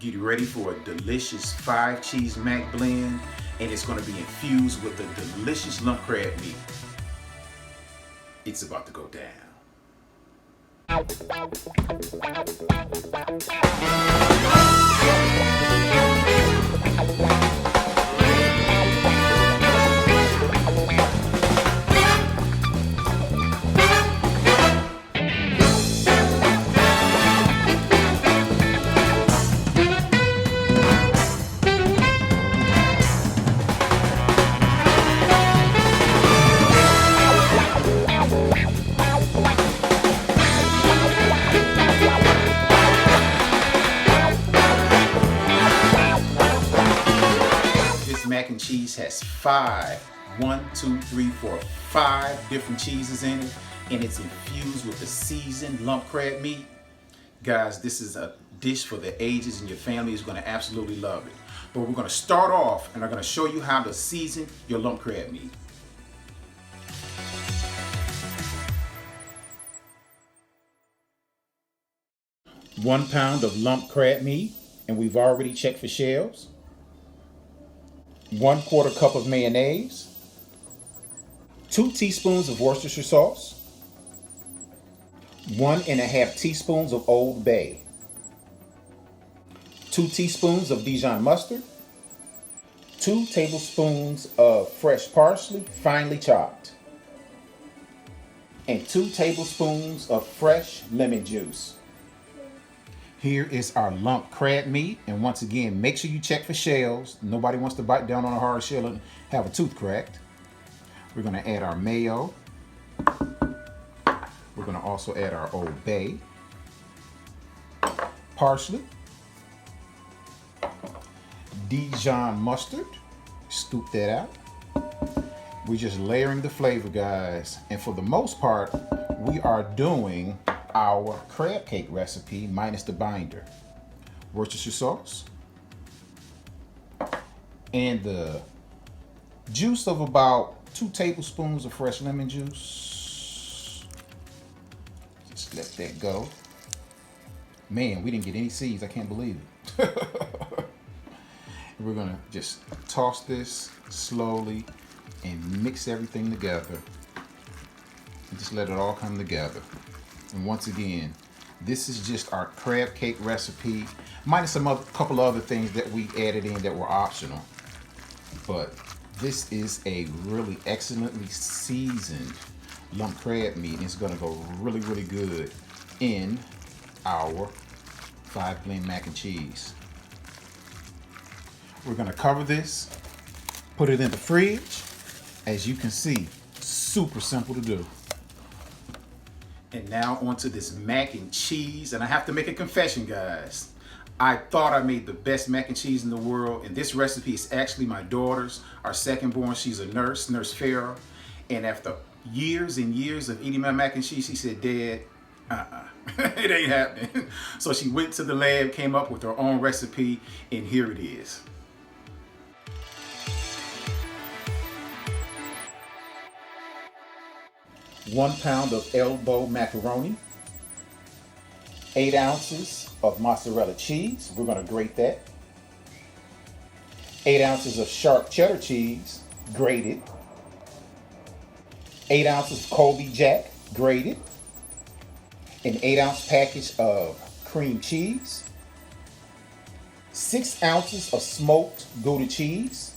Get ready for a delicious 5-cheese mac blend, and it's going to be infused with the delicious lump crab meat. It's about to go down. Mac and cheese has 5 different cheeses in it, and it's infused with the seasoned lump crab meat. Guys, this is a dish for the ages, and your family is going to absolutely love it. But we're going to start off, and I'm going to show you how to season your lump crab meat. One pound of lump crab meat, and we've already checked for shells. 1/4 cup of mayonnaise, 2 teaspoons of Worcestershire sauce, 1½ teaspoons of Old Bay, 2 teaspoons of Dijon mustard, 2 tablespoons of fresh parsley, finely chopped, and 2 tablespoons of fresh lemon juice. Here is our lump crab meat, and once again, make sure you check for shells. Nobody wants to bite down on a hard shell and have a tooth cracked. We're going to add our mayo. We're going to also add our Old Bay, parsley, Dijon mustard. Scoop that out. We're just layering the flavor, guys, and for the most part, we are doing our crab cake recipe minus the binder. Worcestershire sauce and the juice of about 2 tablespoons of fresh lemon juice. Just let that go. Man, we didn't get any seeds. I can't believe it. We're gonna just toss this slowly and mix everything together and just let it all come together. And once again, this is just our crab cake recipe, minus a couple other things that we added in that were optional. But this is a really excellently seasoned lump crab meat, and it's gonna go really, really good in our 5-blend mac and cheese. We're gonna cover this, put it in the fridge. As you can see, super simple to do. And now onto this mac and cheese. And I have to make a confession, guys. I thought I made the best mac and cheese in the world. And this recipe is actually my daughter's, our second born. She's a nurse, Nurse Farrah. And after years and years of eating my mac and cheese, she said, Dad, it ain't happening. So she went to the lab, came up with her own recipe, and here it is. One pound of elbow macaroni, 8 ounces of mozzarella cheese. We're going to grate that. 8 ounces of sharp cheddar cheese, grated. 8 ounces of Colby Jack, grated. An 8-ounce package of cream cheese. 6 ounces of smoked Gouda cheese.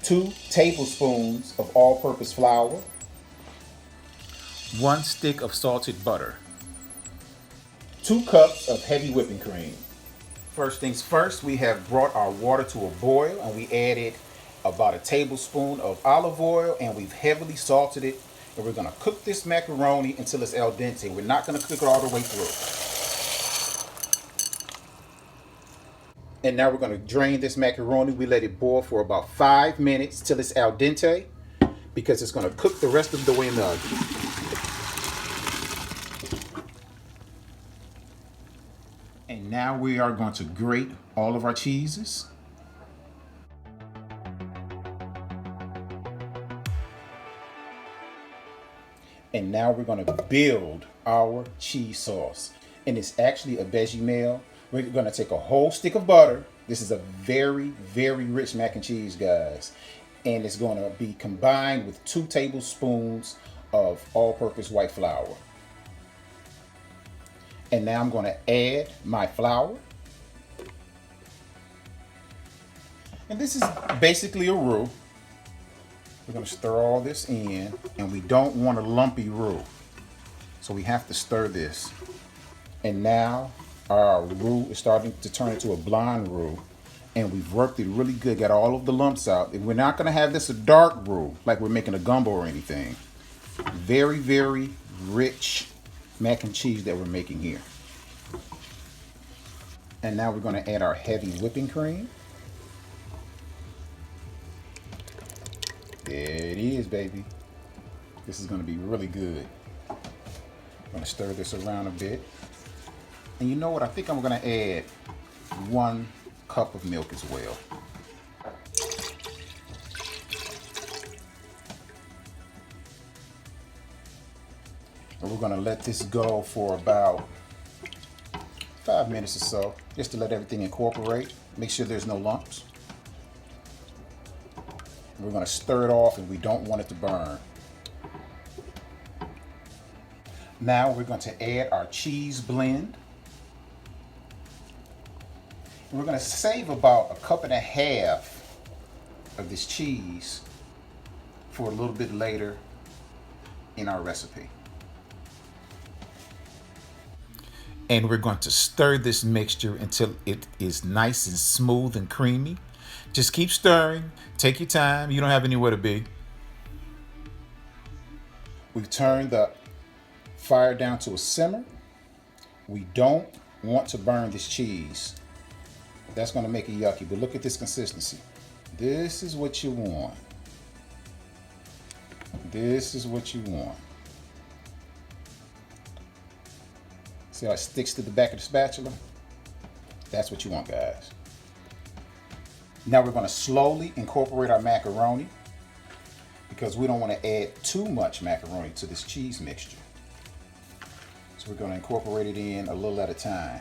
2 tablespoons of all-purpose flour. 1 stick of salted butter. 2 cups of heavy whipping cream. First things first, we have brought our water to a boil, and we added about a tablespoon of olive oil, and we've heavily salted it. And we're gonna cook this macaroni until it's al dente. We're not gonna cook it all the way through. And now we're gonna drain this macaroni. We let it boil for about 5 minutes till it's al dente, because it's gonna cook the rest of the way in the oven. And now we are going to grate all of our cheeses. And now we're going to build our cheese sauce. And it's actually a bechamel, We're gonna take a whole stick of butter. This is a very, very rich mac and cheese, guys. And it's gonna be combined with 2 tablespoons of all-purpose white flour. And now I'm gonna add my flour. And this is basically a roux. We're gonna stir all this in, and we don't want a lumpy roux. So we have to stir this. And now our roux is starting to turn into a blonde roux. And we've worked it really good, got all of the lumps out. And we're not gonna have this a dark roux, like we're making a gumbo or anything. Very, very rich mac and cheese that we're making here. And now we're gonna add our heavy whipping cream. There it is, baby. This is gonna be really good. I'm gonna stir this around a bit. And you know what? I think I'm gonna add 1 cup of milk as well. And we're gonna let this go for about 5 minutes or so, just to let everything incorporate. Make sure there's no lumps. We're going to stir it off, and we don't want it to burn. Now we're going to add our cheese blend. And we're going to save about 1.5 cups of this cheese for a little bit later in our recipe. And we're going to stir this mixture until it is nice and smooth and creamy. Just keep stirring. Take your time. You don't have anywhere to be. We've turned the fire down to a simmer. We don't want to burn this cheese. That's going to make it yucky. But look at this consistency. This is what you want. This is what you want. See how it sticks to the back of the spatula? That's what you want, guys. Now we're going to slowly incorporate our macaroni, because we don't want to add too much macaroni to this cheese mixture. So we're going to incorporate it in a little at a time.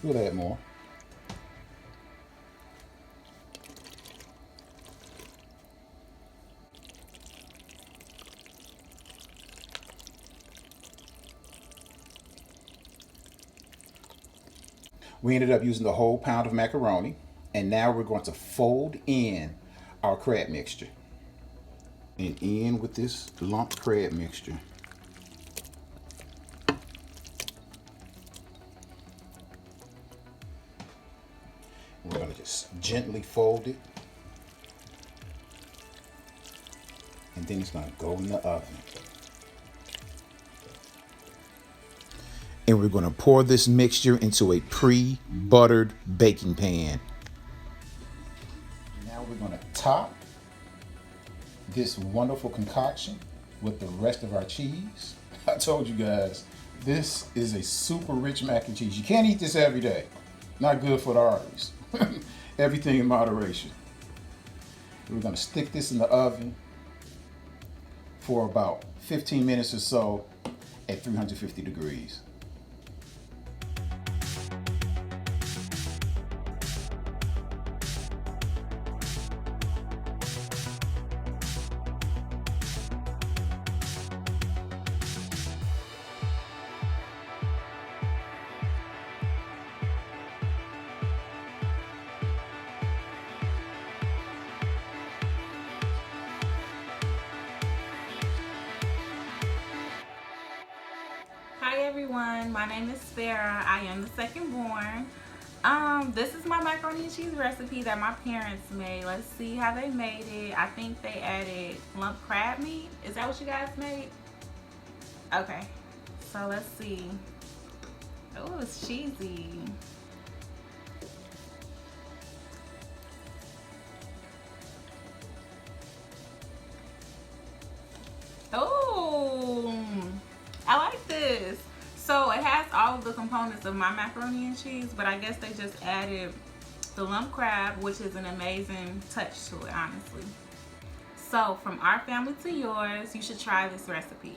We'll add more. We ended up using the whole pound of macaroni, and now we're going to fold in our crab mixture. And in with this lumped crab mixture. We're going to just gently fold it. And then it's going to go in the oven. And we're going to pour this mixture into a pre-buttered baking pan. Now we're going to top this wonderful concoction with the rest of our cheese. I told you guys, this is a super rich mac and cheese. You can't eat this every day. Not good for the arteries. Everything in moderation. We're going to stick this in the oven for about 15 minutes or so at 350 degrees. Hi everyone, my name is Farah. I am the second born. This is my macaroni and cheese recipe that my parents made. Let's see how they made it. I think they added lump crab meat. Is that what you guys made? Okay, so let's see. Oh, it's cheesy. Oh, I like this. So it has all of the components of my macaroni and cheese, but I guess they just added the lump crab, which is an amazing touch to it, honestly. So from our family to yours, you should try this recipe.